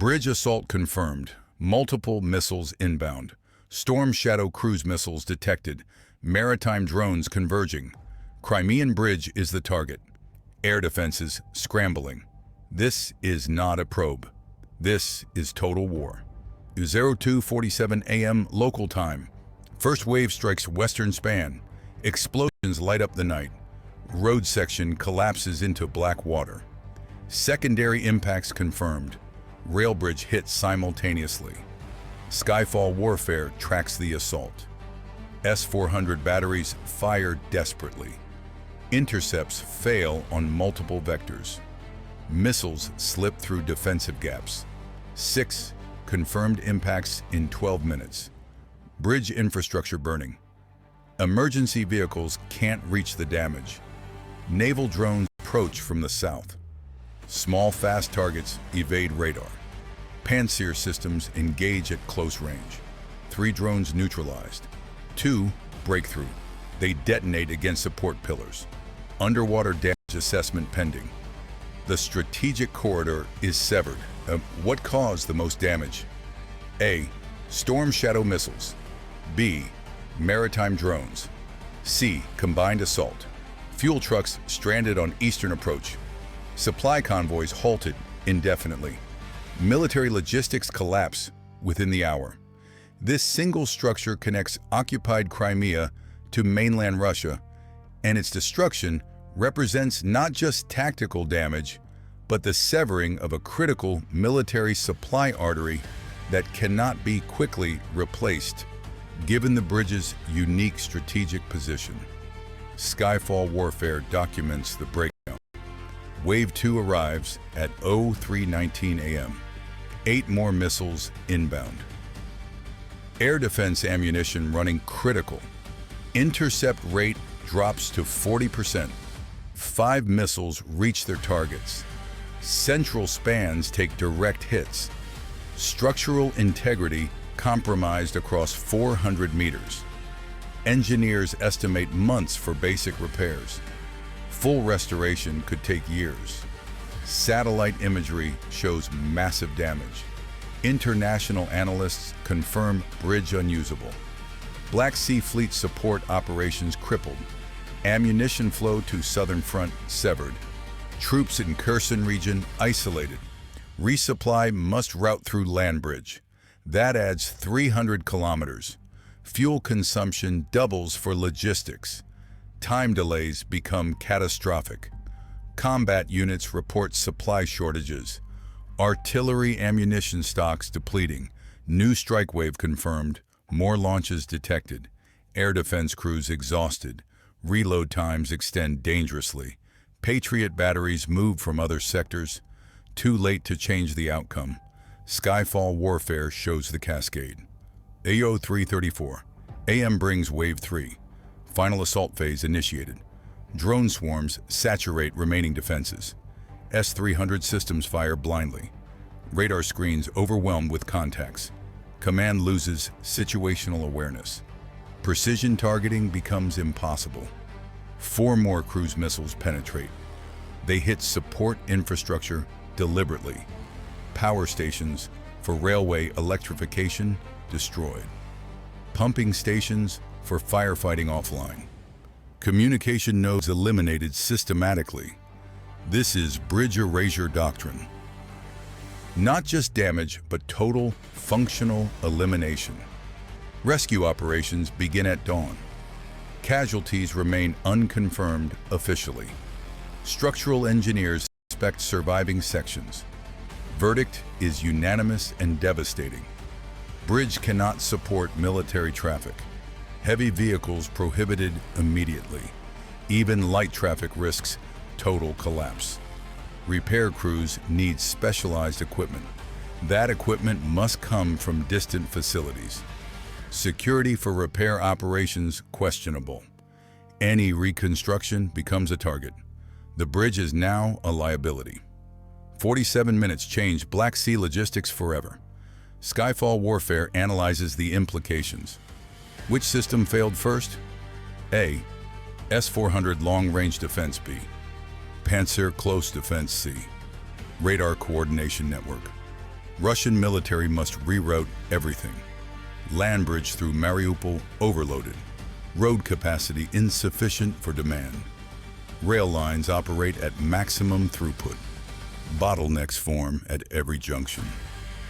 Bridge assault confirmed. Multiple missiles inbound. Storm Shadow cruise missiles detected. Maritime drones converging. Crimean Bridge is the target. Air defenses scrambling. This is not a probe. This is total war. 02:47 a.m. local time. First wave strikes western span. Explosions light up the night. Road section collapses into black water. Secondary impacts confirmed. Rail bridge hit simultaneously. Skyfall Warfare tracks the assault. S-400 batteries fire desperately. Intercepts fail on multiple vectors. Missiles slip through defensive gaps. 6 confirmed impacts in 12 minutes. Bridge infrastructure burning. Emergency vehicles can't reach the damage. Naval drones approach from the south. Small, fast targets evade radar. Pantsir systems engage at close range. 3 drones neutralized. 2 break through. They detonate against support pillars. Underwater damage assessment pending. The strategic corridor is severed. What caused the most damage? A. Storm Shadow missiles. B. Maritime drones. C. Combined assault. Fuel trucks stranded on eastern approach. Supply convoys halted indefinitely. Military logistics collapse within the hour. This single structure connects occupied Crimea to mainland Russia, and its destruction represents not just tactical damage, but the severing of a critical military supply artery that cannot be quickly replaced, given the bridge's unique strategic position. Skyfall Warfare documents the breakdown. Wave 2 arrives at 03:19 a.m. 8 more missiles inbound. Air defense ammunition running critical. Intercept rate drops to 40%. 5 missiles reach their targets. Central spans take direct hits. Structural integrity compromised across 400 meters. Engineers estimate months for basic repairs. Full restoration could take years. Satellite imagery shows massive damage. International analysts confirm bridge unusable. Black Sea Fleet support operations crippled. Ammunition flow to southern front severed. Troops in Kherson region isolated. Resupply must route through land bridge. That adds 300 kilometers. Fuel consumption doubles for logistics. Time delays become catastrophic. Combat units report supply shortages. Artillery ammunition stocks depleting. New strike wave confirmed. More launches detected. Air defense crews exhausted. Reload times extend dangerously. Patriot batteries move from other sectors. Too late to change the outcome. Skyfall Warfare shows the cascade. AO 3:34. AM brings Wave 3. Final assault phase initiated. Drone swarms saturate remaining defenses. S-300 systems fire blindly. Radar screens overwhelmed with contacts. Command loses situational awareness. Precision targeting becomes impossible. 4 more cruise missiles penetrate. They hit support infrastructure deliberately. Power stations for railway electrification destroyed. Pumping stations for firefighting offline. Communication nodes eliminated systematically. This is bridge erasure doctrine. Not just damage, but total functional elimination. Rescue operations begin at dawn. Casualties remain unconfirmed officially. Structural engineers inspect surviving sections. Verdict is unanimous and devastating. Bridge cannot support military traffic. Heavy vehicles prohibited immediately. Even light traffic risks total collapse. Repair crews need specialized equipment. That equipment must come from distant facilities. Security for repair operations questionable. Any reconstruction becomes a target. The bridge is now a liability. 47 minutes change Black Sea logistics forever. Skyfall Warfare analyzes the implications. Which system failed first? A. S-400 long-range defense. B. Pantsir close defense. C. Radar coordination network. Russian military must reroute everything. Land bridge through Mariupol overloaded. Road capacity insufficient for demand. Rail lines operate at maximum throughput. Bottlenecks form at every junction.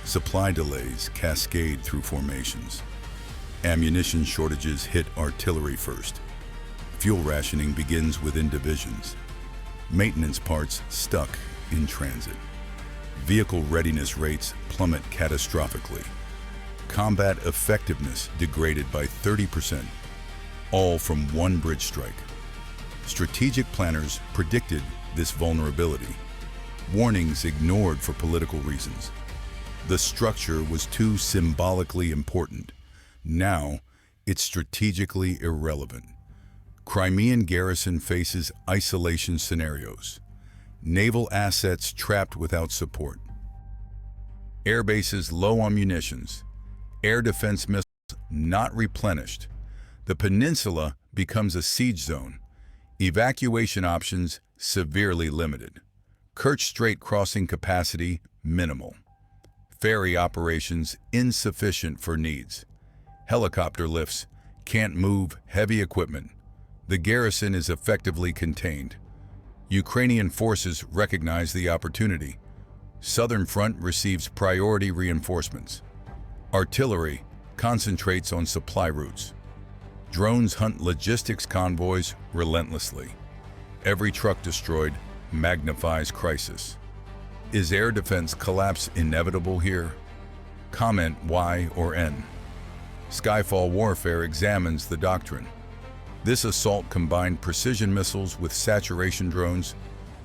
Supply delays cascade through formations. Ammunition shortages hit artillery first. Fuel rationing begins within divisions. Maintenance parts stuck in transit. Vehicle readiness rates plummet catastrophically. Combat effectiveness degraded by 30%, all from one bridge strike. Strategic planners predicted this vulnerability. Warnings ignored for political reasons. The structure was too symbolically important. Now, it's strategically irrelevant. Crimean garrison faces isolation scenarios. Naval assets trapped without support. Air bases low on munitions. Air defense missiles not replenished. The peninsula becomes a siege zone. Evacuation options severely limited. Kerch Strait crossing capacity minimal. Ferry operations insufficient for needs. Helicopter lifts can't move heavy equipment. The garrison is effectively contained. Ukrainian forces recognize the opportunity. Southern Front receives priority reinforcements. Artillery concentrates on supply routes. Drones hunt logistics convoys relentlessly. Every truck destroyed magnifies crisis. Is air defense collapse inevitable here? Comment Y or N. Skyfall Warfare examines the doctrine. This assault combined precision missiles with saturation drones,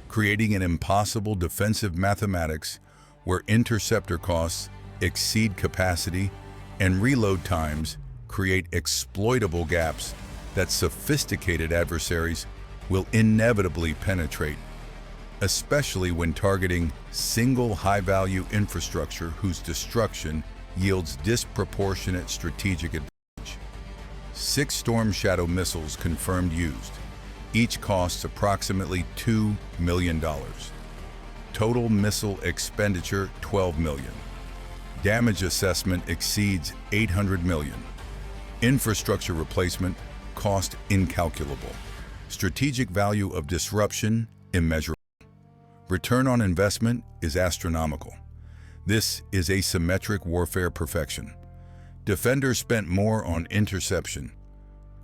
creating an impossible defensive mathematics where interceptor costs exceed capacity and reload times create exploitable gaps that sophisticated adversaries will inevitably penetrate, especially when targeting single high-value infrastructure whose destruction yields disproportionate strategic advantage. 6 Storm Shadow missiles confirmed used. Each costs approximately $2 million. Total missile expenditure $12 million. Damage assessment exceeds $800 million. Infrastructure replacement cost incalculable. Strategic value of disruption immeasurable. Return on investment is astronomical. This is asymmetric warfare perfection. Defender spent more on interception.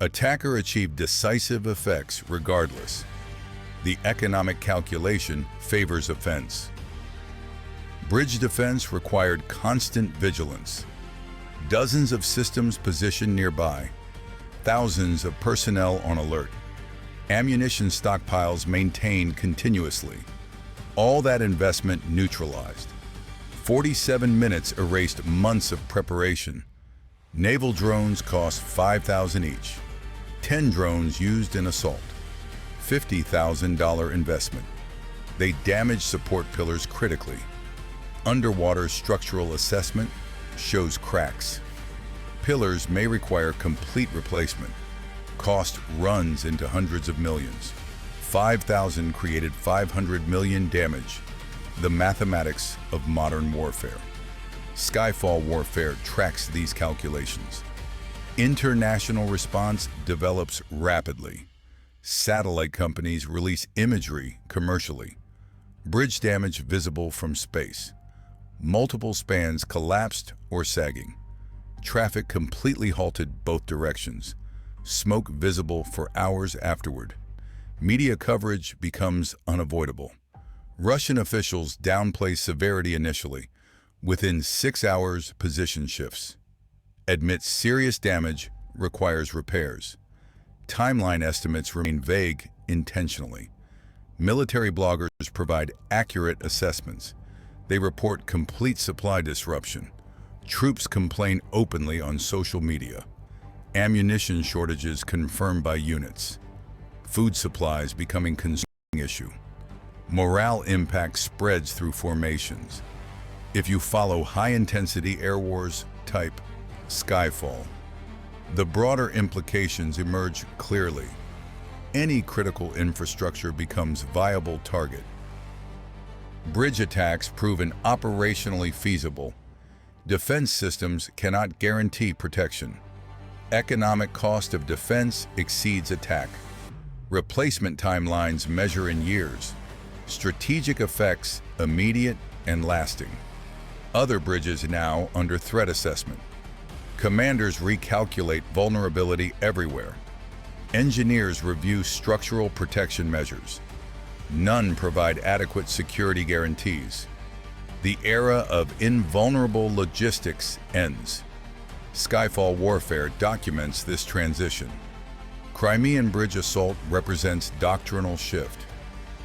Attacker achieved decisive effects regardless. The economic calculation favors offense. Bridge defense required constant vigilance. Dozens of systems positioned nearby. Thousands of personnel on alert. Ammunition stockpiles maintained continuously. All that investment neutralized. 47 minutes erased months of preparation. Naval drones cost $5,000 each. 10 drones used in assault. $50,000 investment. They damage support pillars critically. Underwater structural assessment shows cracks. Pillars may require complete replacement. Cost runs into hundreds of millions. 5,000 created 500 million damage. The mathematics of modern warfare. Skyfall Warfare tracks these calculations. International response develops rapidly. Satellite companies release imagery commercially. Bridge damage visible from space. Multiple spans collapsed or sagging. Traffic completely halted both directions. Smoke visible for hours afterward. Media coverage becomes unavoidable. Russian officials downplay severity initially. Within 6 hours, position shifts. Admits serious damage, requires repairs. Timeline estimates remain vague intentionally. Military bloggers provide accurate assessments. They report complete supply disruption. Troops complain openly on social media. Ammunition shortages confirmed by units. Food supplies becoming concerning issue. Morale impact spreads through formations. If you follow high-intensity air wars, type Skyfall. The broader implications emerge clearly. Any critical infrastructure becomes viable target. Bridge attacks proven operationally feasible. Defense systems cannot guarantee protection. Economic cost of defense exceeds attack. Replacement timelines measure in years. Strategic effects immediate and lasting. Other bridges now under threat assessment. Commanders recalculate vulnerability everywhere. Engineers review structural protection measures. None provide adequate security guarantees. The era of invulnerable logistics ends. Skyfall Warfare documents this transition. Crimean bridge assault represents doctrinal shift.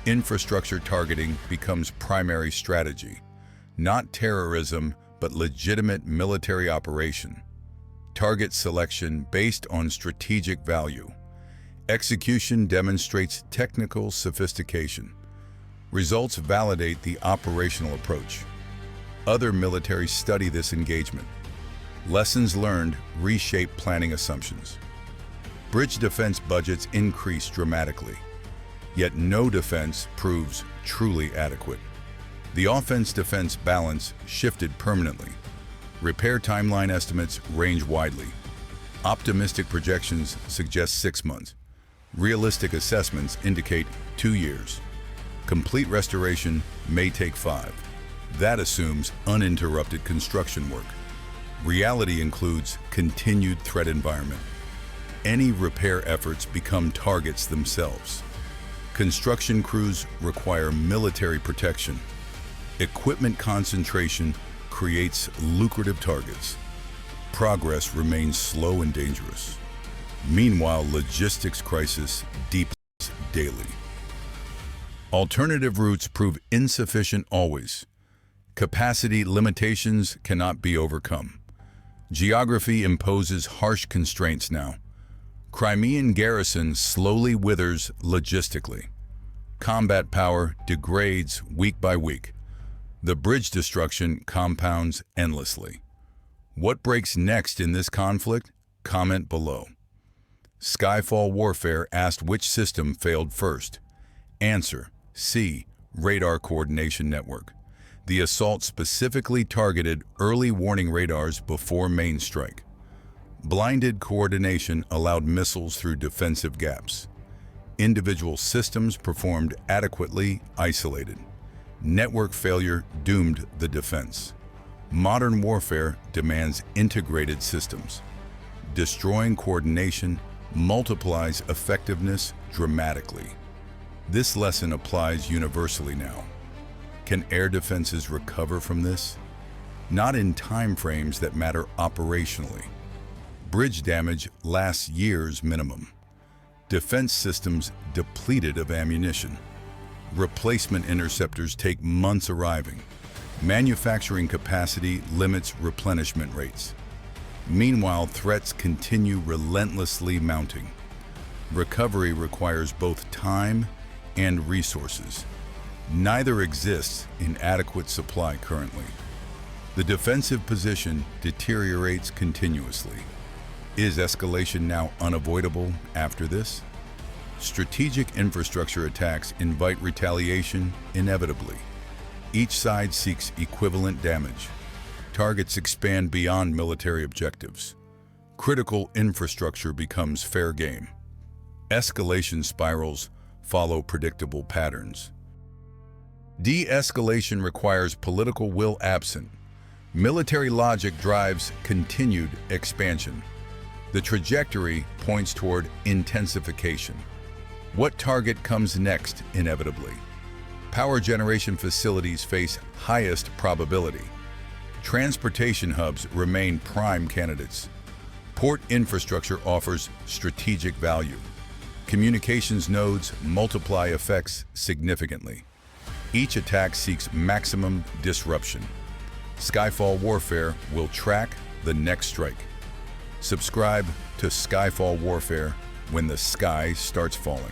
Infrastructure targeting becomes primary strategy. Not terrorism, but legitimate military operation. Target selection based on strategic value. Execution demonstrates technical sophistication. Results validate the operational approach. Other militaries study this engagement. Lessons learned reshape planning assumptions. Bridge defense budgets increase dramatically, yet no defense proves truly adequate. The offense-defense balance shifted permanently. Repair timeline estimates range widely. Optimistic projections suggest 6 months. Realistic assessments indicate 2 years. Complete restoration may take 5. That assumes uninterrupted construction work. Reality includes continued threat environment. Any repair efforts become targets themselves. Construction crews require military protection. Equipment concentration creates lucrative targets. Progress remains slow and dangerous. Meanwhile, logistics crisis deepens daily. Alternative routes prove insufficient always. Capacity limitations cannot be overcome. Geography imposes harsh constraints now. Crimean garrison slowly withers logistically. Combat power degrades week by week. The bridge destruction compounds endlessly. What breaks next in this conflict? Comment below. Skyfall Warfare asked which system failed first. Answer: C. Radar Coordination Network. The assault specifically targeted early warning radars before main strike. Blinded coordination allowed missiles through defensive gaps. Individual systems performed adequately isolated. Network failure doomed the defense. Modern warfare demands integrated systems. Destroying coordination multiplies effectiveness dramatically. This lesson applies universally now. Can air defenses recover from this? Not in time frames that matter operationally. Bridge damage lasts years minimum. Defense systems depleted of ammunition. Replacement interceptors take months arriving. Manufacturing capacity limits replenishment rates. Meanwhile, threats continue relentlessly mounting. Recovery requires both time and resources. Neither exists in adequate supply currently. The defensive position deteriorates continuously. Is escalation now unavoidable after this? Strategic infrastructure attacks invite retaliation inevitably. Each side seeks equivalent damage. Targets expand beyond military objectives. Critical infrastructure becomes fair game. Escalation spirals follow predictable patterns. De-escalation requires political will absent. Military logic drives continued expansion. The trajectory points toward intensification. What target comes next inevitably? Power generation facilities face highest probability. Transportation hubs remain prime candidates. Port infrastructure offers strategic value. Communications nodes multiply effects significantly. Each attack seeks maximum disruption. Skyfall Warfare will track the next strike. Subscribe to Skyfall Warfare when the sky starts falling.